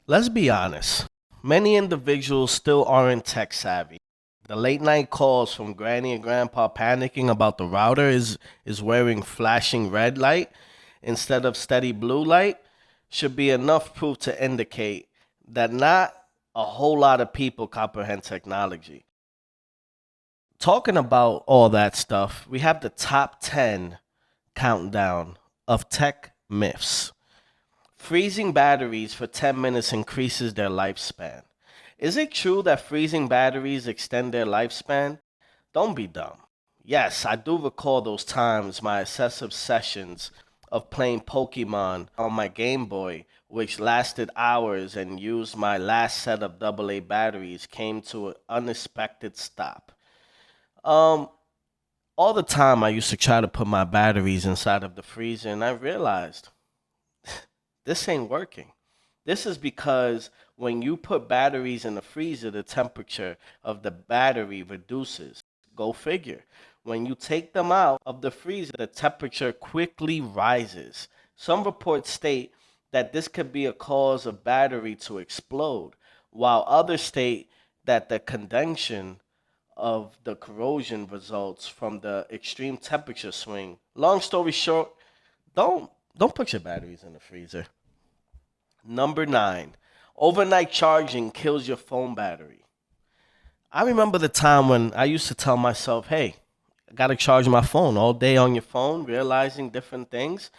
Let's be honest. Many individuals still aren't tech savvy. The late night calls from granny and grandpa panicking about the router is wearing flashing red light instead of steady blue light should be enough proof to indicate that not a whole lot of people comprehend technology. Talking about all that stuff, we have the top 10 countdown of tech myths. Freezing batteries for 10 minutes increases their lifespan. Is it true that freezing batteries extend their lifespan? Don't be dumb. Yes, I do recall those times my excessive sessions of playing Pokemon on my Game Boy, which lasted hours and used my last set of AA batteries, came to an unexpected stop. Um, all the time I used to try to put my batteries inside of the freezer, and I realized this ain't working. This is because when you put batteries in the freezer, the temperature of the battery reduces. Go figure. When you take them out of the freezer, the temperature quickly rises. Some reports state that this could be a cause of battery to explode, while others state that the condensation of the corrosion results from the extreme temperature swing. Long story short, don't don't put your batteries in the freezer. Number 9, overnight charging kills your phone battery. I remember the time when I used to tell myself, hey, I got to charge my phone all day on your phone, realizing different things.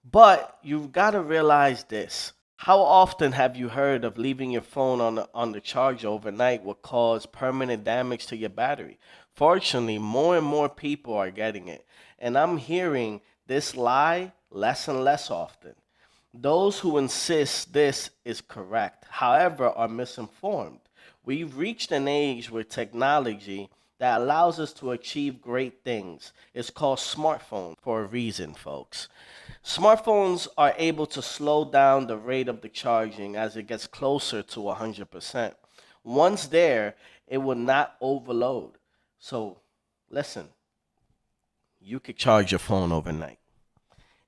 But you've got to realize this. How often have you heard of leaving your phone on the charge overnight will cause permanent damage to your battery? Fortunately, more and more people are getting it. And I'm hearing this lie less and less often. Those who insist this is correct, however, are misinformed. We've reached an age with technology that allows us to achieve great things. It's called smartphone for a reason, folks. Smartphones are able to slow down the rate of the charging as it gets closer to 100%. Once there, it will not overload. So, listen, you could charge your phone overnight.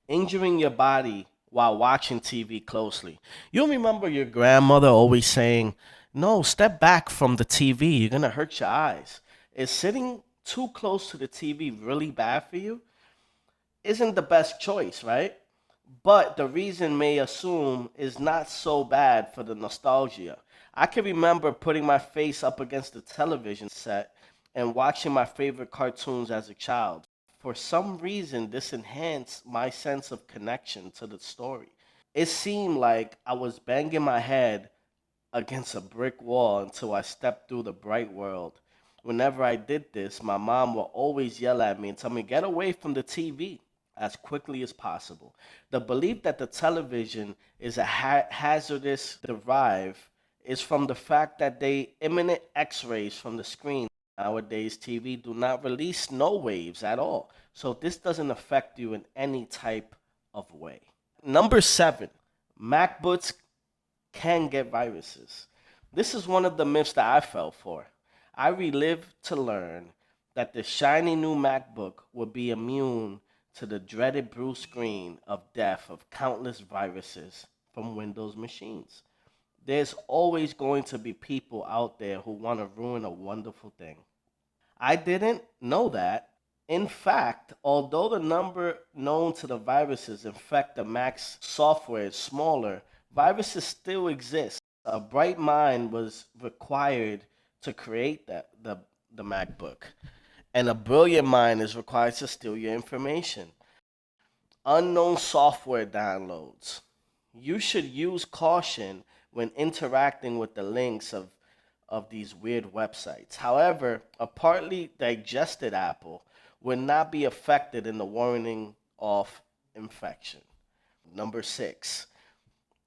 Injuring your body while watching TV closely. You remember your grandmother always saying, no, step back from the TV. You're going to hurt your eyes. Is sitting too close to the TV really bad for you? Isn't the best choice, right? But the reason may assume is not so bad for the nostalgia. I can remember putting my face up against the television set and watching my favorite cartoons as a child. For some reason, this enhanced my sense of connection to the story. It seemed like I was banging my head against a brick wall until I stepped through the bright world. Whenever I did this, my mom would always yell at me and tell me, get away from the TV as quickly as possible. The belief that the television is a hazardous derive is from the fact that they emanate X-rays from the screen. Nowadays, TV do not release no waves at all. So this doesn't affect you in any type of way. Number 7, MacBooks can get viruses. This is one of the myths that I fell for. I relived to learn that the shiny new MacBook would be immune to the dreaded blue screen of death of countless viruses from Windows machines. There's always going to be people out there who want to ruin a wonderful thing. I didn't know that. In fact, although the number known to the viruses infect the Mac's software is smaller, viruses still exist. A bright mind was required to create the MacBook, and a brilliant mind is required to steal your information. Unknown software downloads. You should use caution when interacting with the links of these weird websites. However, a partly digested apple would not be affected in the warning of infection. Number 6,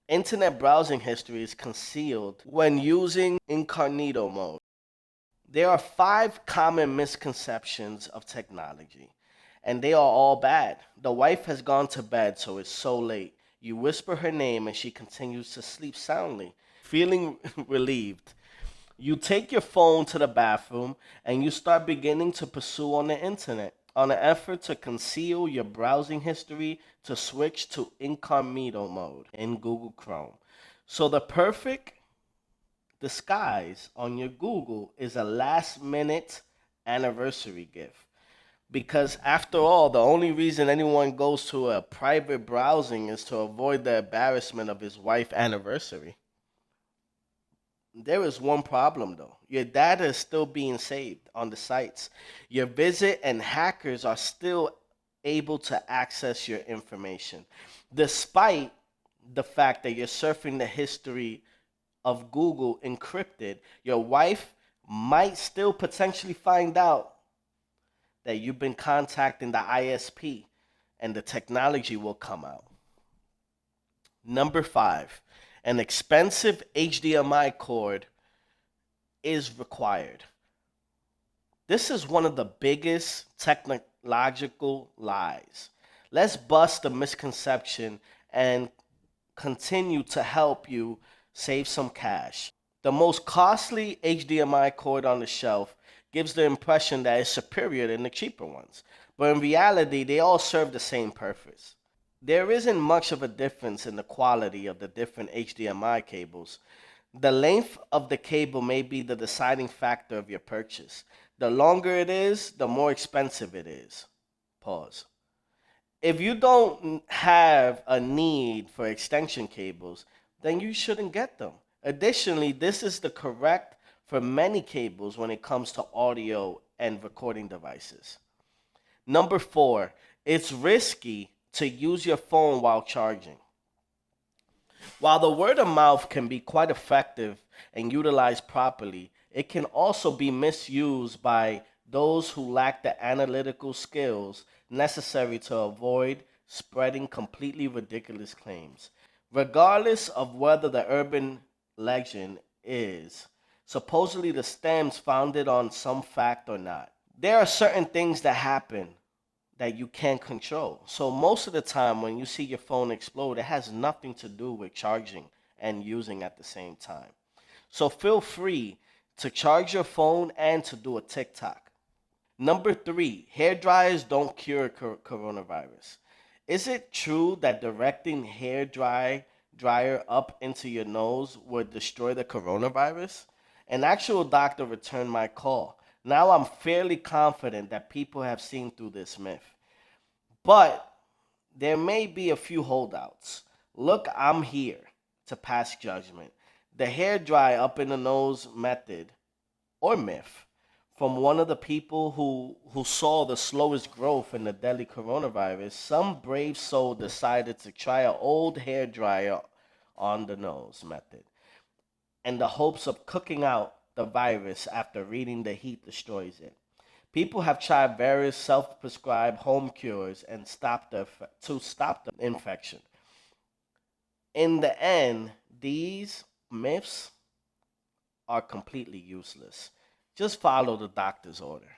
internet browsing history is concealed when using incognito mode. There are 5 common misconceptions of technology, and they are all bad. The wife has gone to bed, so it's so late. You whisper her name, and she continues to sleep soundly, feeling relieved. You take your phone to the bathroom and you start beginning to pursue on the internet on an effort to conceal your browsing history to switch to incognito mode in Google Chrome. So the perfect disguise on your Google is a last minute anniversary gift. Because after all, the only reason anyone goes to a private browsing is to avoid the embarrassment of his wife's anniversary. There is one problem though. Your data is still being saved on the sites. Your visit and hackers are still able to access your information, despite the fact that you're surfing the history of Google encrypted. Your wife might still potentially find out that you've been contacting the ISP and the technology will come out. Number five, an expensive HDMI cord is required. This is one of the biggest technological lies. Let's bust the misconception and continue to help you save some cash. The most costly HDMI cord on the shelf gives the impression that it's superior than the cheaper ones, but in reality, they all serve the same purpose. There isn't much of a difference in the quality of the different HDMI cables. The length of the cable may be the deciding factor of your purchase. The longer it is, the more expensive it is. Pause. If you don't have a need for extension cables, then you shouldn't get them. Additionally, this is the correct for many cables when it comes to audio and recording devices. Number four, it's risky to use your phone while charging. While the word of mouth can be quite effective and utilized properly, it can also be misused by those who lack the analytical skills necessary to avoid spreading completely ridiculous claims, regardless of whether the urban legend is supposedly the stems founded on some fact or not. There are certain things that happen that you can't control. So most of the time when you see your phone explode, it has nothing to do with charging and using at the same time. So feel free to charge your phone and to do a TikTok. Number three, hair dryers don't cure coronavirus. Is it true that directing dryer up into your nose would destroy the coronavirus? An actual doctor returned my call. Now I'm fairly confident that people have seen through this myth. But there may be a few holdouts. Look, I'm here to pass judgment. The hair dry up in the nose method or myth from one of the people who saw the slowest growth in the deadly coronavirus, some brave soul decided to try an old hair dryer on the nose method in the hopes of cooking out the virus after reading the heat destroys it. People have tried various self-prescribed home cures and to stop the infection. In the end, these myths are completely useless. Just follow the doctor's order.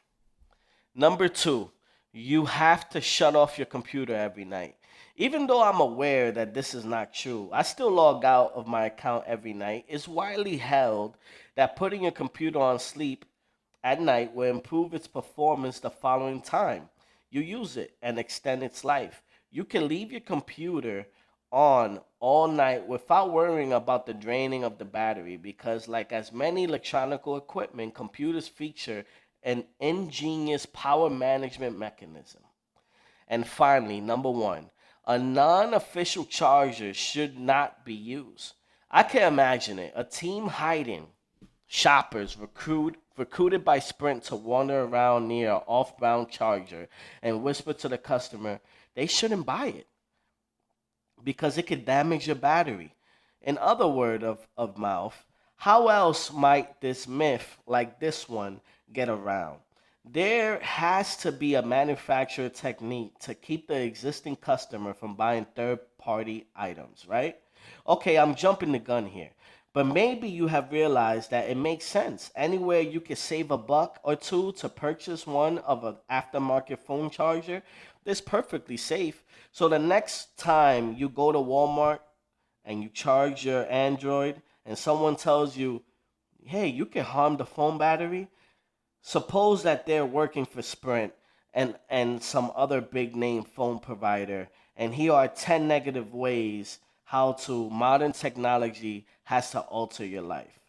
Number two, you have to shut off your computer every night. Even though I'm aware that this is not true, I still log out of my account every night. It's widely held that putting your computer on sleep at night will improve its performance the following time you use it and extend its life. You can leave your computer on all night without worrying about the draining of the battery because like as many electronic equipment, computers feature an ingenious power management mechanism. And finally, number one, a non-official charger should not be used. I can imagine it, a team hiding shoppers recruited by Sprint to wander around near an off-bound charger and whisper to the customer they shouldn't buy it because it could damage your battery. In other word of mouth, how else might this myth like this one get around? There has to be a manufacturer technique to keep the existing customer from buying third party items, right? Okay, I'm jumping the gun here. But maybe you have realized that it makes sense. Anywhere you can save a buck or two to purchase one of an aftermarket phone charger, it's perfectly safe. So the next time you go to Walmart and you charge your Android and someone tells you, hey, you can harm the phone battery, suppose that they're working for Sprint and some other big name phone provider, and here are 10 negative ways how to modern technology has to alter your life.